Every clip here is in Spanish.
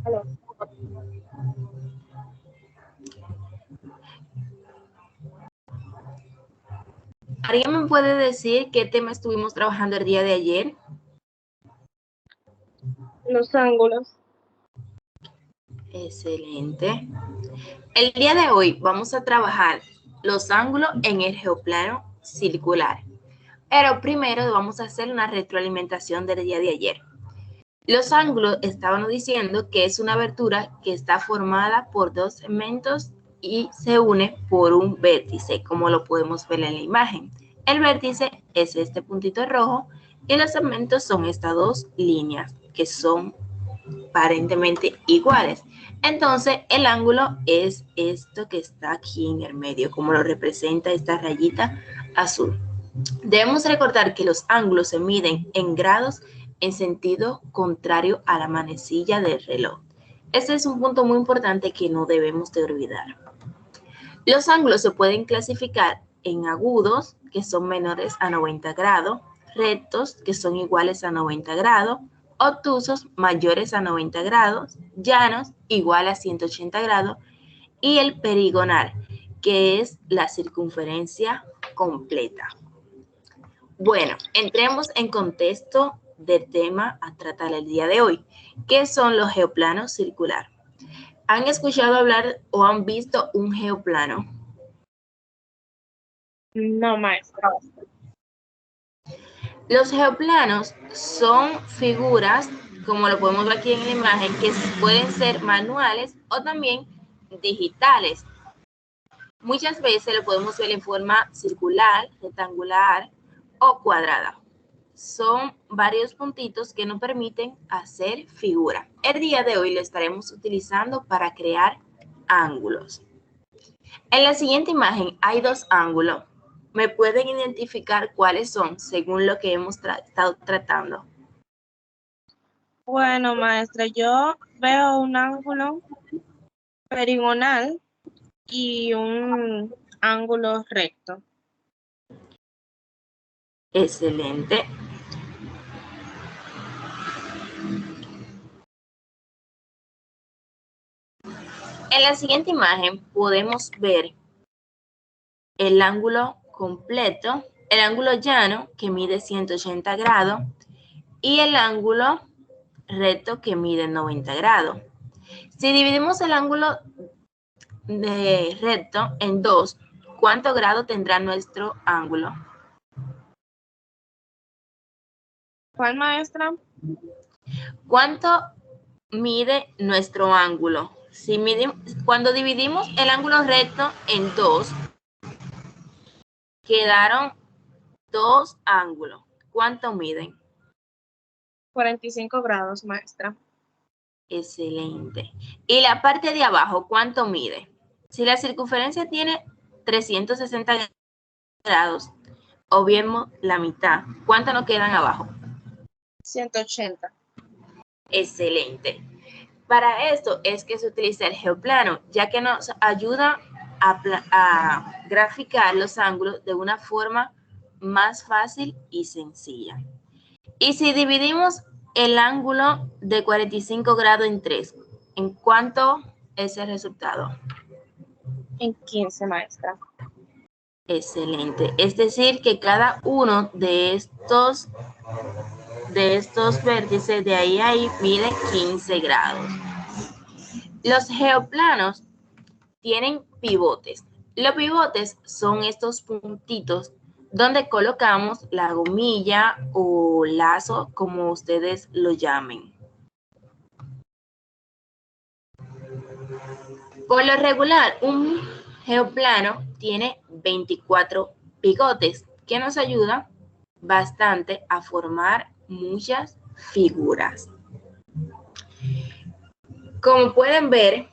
Aló. ¿Alguien me puede decir qué tema estuvimos trabajando el día de ayer? Los ángulos. Excelente. El día de hoy vamos a trabajar los ángulos en el geoplano circular. Pero primero vamos a hacer una retroalimentación del día de ayer. Los ángulos, estábamos diciendo que es una abertura que está formada por dos segmentos y se une por un vértice, como lo podemos ver en la imagen. El vértice es este puntito rojo y los segmentos son estas dos líneas que son aparentemente iguales. Entonces, el ángulo es esto que está aquí en el medio, como lo representa esta rayita azul. Debemos recordar que los ángulos se miden en grados en sentido contrario a la manecilla del reloj. Este es un punto muy importante que no debemos de olvidar. Los ángulos se pueden clasificar en agudos, que son menores a 90 grados, rectos, que son iguales a 90 grados, obtusos, mayores a 90 grados, llanos, igual a 180 grados, y el perigonal, que es la circunferencia completa. Bueno, entremos en contexto del tema a tratar el día de hoy. ¿Qué son los geoplanos circulares? ¿Han escuchado hablar o han visto un geoplano? No, maestra. Los geoplanos son figuras, como lo podemos ver aquí en la imagen, que pueden ser manuales o también digitales. Muchas veces lo podemos ver en forma circular, rectangular o cuadrada. Son varios puntitos que nos permiten hacer figura. El día de hoy lo estaremos utilizando para crear ángulos. En la siguiente imagen hay dos ángulos. ¿Me pueden identificar cuáles son según lo que hemos estado tratando? Bueno, maestra, yo veo un ángulo perigonal y un ángulo recto. Excelente. En la siguiente imagen podemos ver el ángulo completo, el ángulo llano que mide 180 grados y el ángulo recto que mide 90 grados. Si dividimos el ángulo de recto en dos, ¿cuánto grado tendrá nuestro ángulo? ¿Cuál, maestra? ¿Cuánto mide nuestro ángulo? Cuando dividimos el ángulo recto en dos, quedaron dos ángulos. ¿Cuánto miden? 45 grados, maestra. Excelente. Y la parte de abajo, ¿cuánto mide? Si la circunferencia tiene 360 grados, o bien la mitad, ¿cuánto nos quedan abajo? 180. Excelente. Para esto es que se utiliza el geoplano, ya que nos ayuda a graficar los ángulos de una forma más fácil y sencilla. Y si dividimos el ángulo de 45 grados en 3, ¿en cuánto es el resultado? En 15, maestra. Excelente. Es decir, que cada uno de estos vértices de ahí a ahí mide 15 grados. Los geoplanos tienen pivotes. Los pivotes son estos puntitos donde colocamos la gomilla o lazo, como ustedes lo llamen. Por lo regular, un geoplano tiene 24 pivotes, que nos ayuda bastante a formar muchas figuras. Como pueden ver,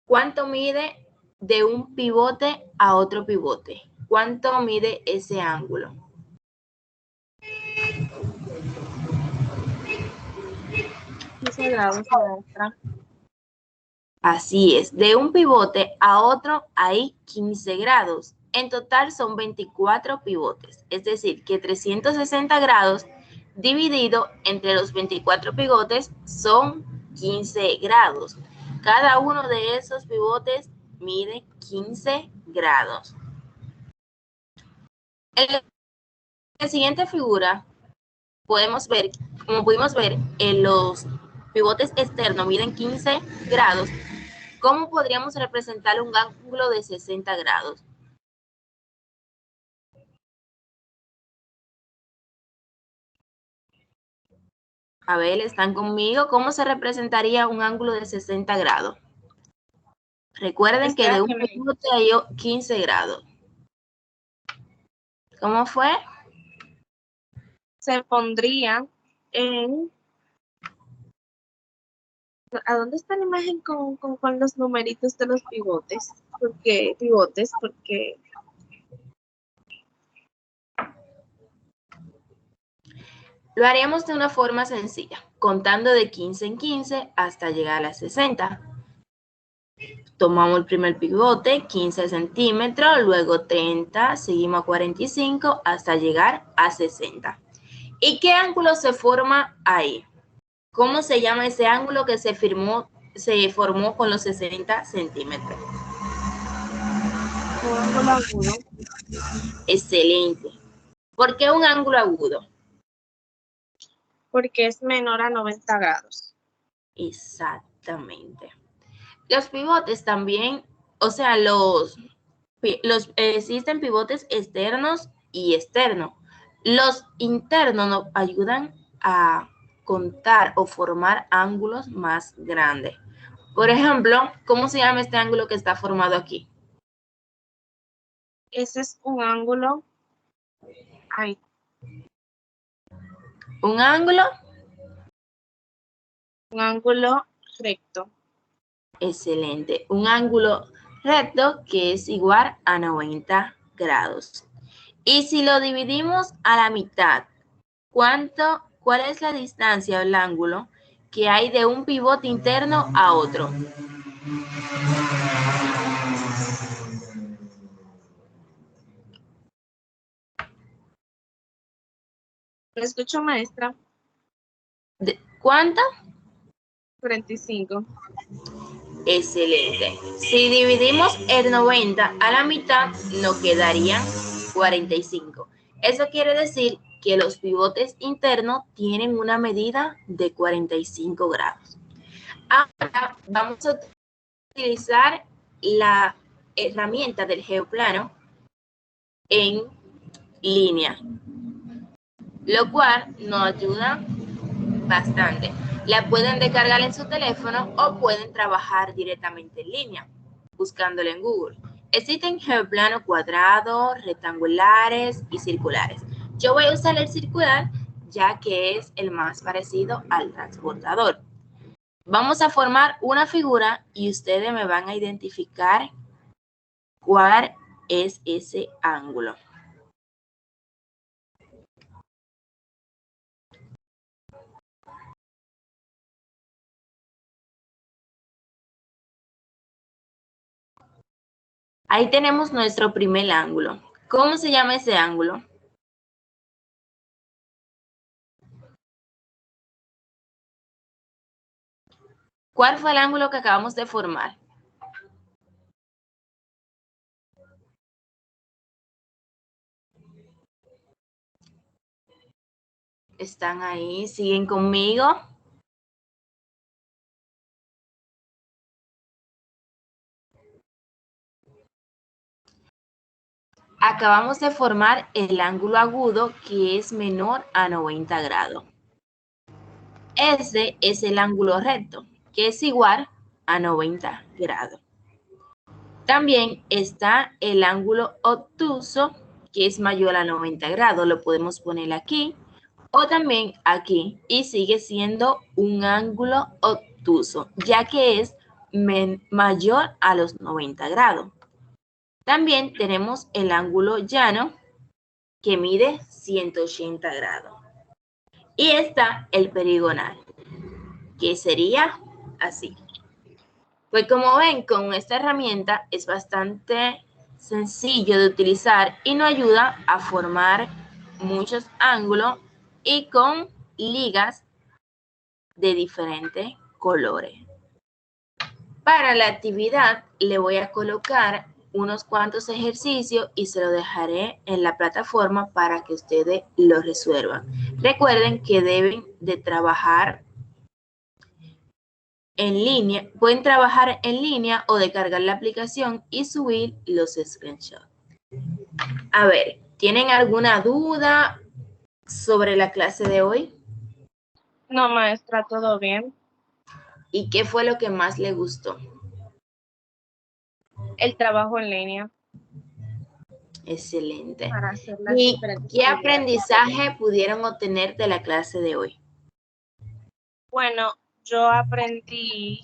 ¿cuánto mide de un pivote a otro pivote? ¿Cuánto mide ese ángulo? Grados, maestra. Así es, de un pivote a otro hay 15 grados. En total son 24 pivotes, es decir, que 360 grados dividido entre los 24 pivotes son 15 grados. Cada uno de esos pivotes mide 15 grados. En la siguiente figura podemos ver, como pudimos ver, los pivotes externos miden 15 grados. ¿Cómo podríamos representar un ángulo de 60 grados? A ver, ¿están conmigo? ¿Cómo se representaría un ángulo de 60 grados? Recuerden que de un pivote hay 15 grados. ¿Cómo fue? Se pondría en... ¿A dónde está la imagen con los numeritos de los pivotes? Porque Lo haríamos de una forma sencilla, contando de 15 en 15 hasta llegar a 60. Tomamos el primer pivote, 15 centímetros, luego 30, seguimos a 45 hasta llegar a 60. ¿Y qué ángulo se forma ahí? ¿Cómo se llama ese ángulo que se formó con los 60 centímetros? un ángulo agudo. Excelente. ¿Por qué un ángulo agudo? Porque es menor a 90 grados. Exactamente. Los pivotes también, o sea, existen pivotes externos y externos. Los internos nos ayudan a contar o formar ángulos más grandes. Por ejemplo, ¿cómo se llama este ángulo que está formado aquí? Ese es un ángulo. Ay, Un ángulo. un ángulo recto. Excelente. Un ángulo recto que es igual a 90 grados. Y si lo dividimos a la mitad, ¿cuál es la distancia o el ángulo que hay de un pivote interno a otro? ¿Me escucho, maestra? ¿Cuánto? 45. Excelente. Si dividimos el 90 a la mitad, nos quedarían 45. Eso quiere decir que los pivotes internos tienen una medida de 45 grados. Ahora vamos a utilizar la herramienta del geoplano en línea, lo cual nos ayuda bastante. La pueden descargar en su teléfono o pueden trabajar directamente en línea, buscándolo en Google. Existen geoplanos cuadrados, rectangulares y circulares. Yo voy a usar el circular ya que es el más parecido al transportador. Vamos a formar una figura y ustedes me van a identificar cuál es ese ángulo. Ahí tenemos nuestro primer ángulo. ¿Cómo se llama ese ángulo? ¿Cuál fue el ángulo que acabamos de formar? ¿Están ahí? ¿Siguen conmigo? Acabamos de formar el ángulo agudo que es menor a 90 grados. Ese es el ángulo recto, que es igual a 90 grados. También está el ángulo obtuso, que es mayor a 90 grados. Lo podemos poner aquí o también aquí y sigue siendo un ángulo obtuso, ya que es mayor a los 90 grados. También tenemos el ángulo llano, que mide 180 grados. Y está el perigonal, que sería así. Pues como ven, con esta herramienta es bastante sencillo de utilizar y nos ayuda a formar muchos ángulos y con ligas de diferente colores. Para la actividad le voy a colocar unos cuantos ejercicios y se lo dejaré en la plataforma para que ustedes lo resuelvan. Recuerden que deben de trabajar en línea, pueden trabajar en línea o descargar la aplicación y subir los screenshots. A ver, ¿tienen alguna duda sobre la clase de hoy? No, maestra, todo bien. ¿Y qué fue lo que más le gustó? El trabajo en línea Excelente. para hacer las ¿Y diferentes qué actividades. aprendizaje pudieron obtener de la clase de hoy? Bueno, yo aprendí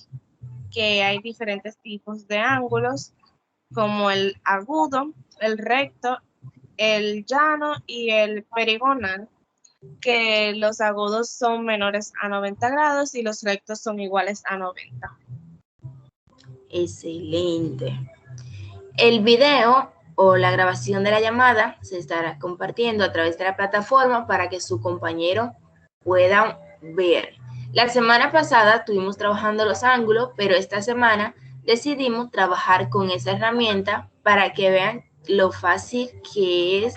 que hay diferentes tipos de ángulos, como el agudo, el recto, el llano y el perigonal, que los agudos son menores a 90 grados y los rectos son iguales a 90. Excelente. El video o la grabación de la llamada se estará compartiendo a través de la plataforma para que su compañero puedan ver. La semana pasada estuvimos trabajando los ángulos, pero esta semana decidimos trabajar con esa herramienta para que vean lo fácil que es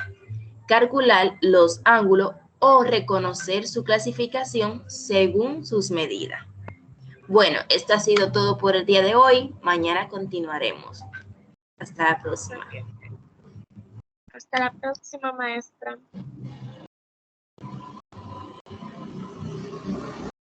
calcular los ángulos o reconocer su clasificación según sus medidas. Bueno, esto ha sido todo por el día de hoy. Mañana continuaremos. Hasta la próxima. Hasta la próxima, maestra.